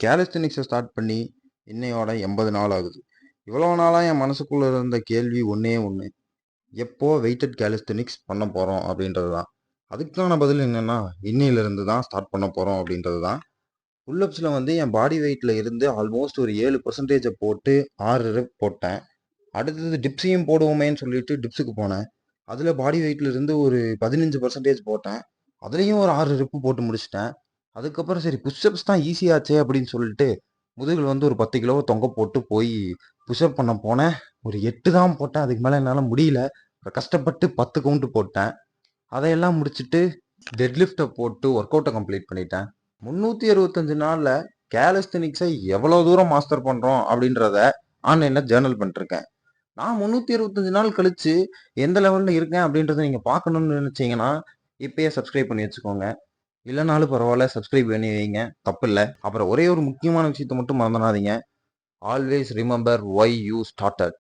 கேலிஸ்தெனிக்ஸை start பண்ணி இன்னையோட 80 நாள் ஆகுது. இவ்வளோ நாளாக என் மனசுக்குள்ளே இருந்த கேள்வி ஒன்றே ஒன்று, எப்போ வெயிட்டட் கேலிஸ்தெனிக்ஸ் பண்ண போகிறோம் அப்படின்றது தான். அதுக்கான பதில் என்னென்னா, இன்னையிலிருந்து தான் ஸ்டார்ட் பண்ண போகிறோம் அப்படின்றது தான். புல்லப்ஸில் வந்து என் பாடி வெயிட்டில் இருந்து ஆல்மோஸ்ட் ஒரு 7% போட்டு 6 ரெப் போட்டேன். அடுத்தது டிப்ஸையும் போடுவோமேன்னு சொல்லிட்டு டிப்ஸுக்கு போனேன். அதில் பாடி வெயிட்டில் இருந்து ஒரு 15% போட்டேன். அதுலேயும் ஒரு 6 ரெப்பு போட்டு முடிச்சிட்டேன். அதுக்கப்புறம் சரி புஷ்அப்ஸ் தான் ஈஸியாச்சே அப்படின்னு சொல்லிட்டு முதுகில் வந்து ஒரு 10 கிலோவை தொங்க போட்டு போய் புஷ்அப் பண்ண போனேன். ஒரு 8 தான் போட்டேன். அதுக்கு மேலே என்னால் முடியல. கஷ்டப்பட்டு 10 கவுண்ட் போட்டேன். அதையெல்லாம் முடிச்சுட்டு டெட்லிஃப்டை போட்டு ஒர்க் அவுட்டை கம்ப்ளீட் பண்ணிட்டேன். 365 நாளில் கேலிஸ்தெனிக்ஸை எவ்வளோ தூரம் மாஸ்டர் பண்ணுறோம் அப்படின்றத ஆன்லைனில் ஜேர்னல் பண்ணிருக்கேன். நான் 365 நாள் கழிச்சு எந்த லெவலில் இருக்கேன் அப்படின்றத நீங்கள் பார்க்கணும்னு நினச்சிங்கன்னா இப்பயே சப்ஸ்கிரைப் பண்ணி வச்சுக்கோங்க. இல்லைனாலும் பரவாயில்ல, சப்ஸ்கிரைப் பண்ணி வைங்க, தப்பு இல்லை. அப்புறம் ஒரே ஒரு முக்கியமான விஷயத்த மட்டும் மறந்துடாதீங்க. Always remember why you started.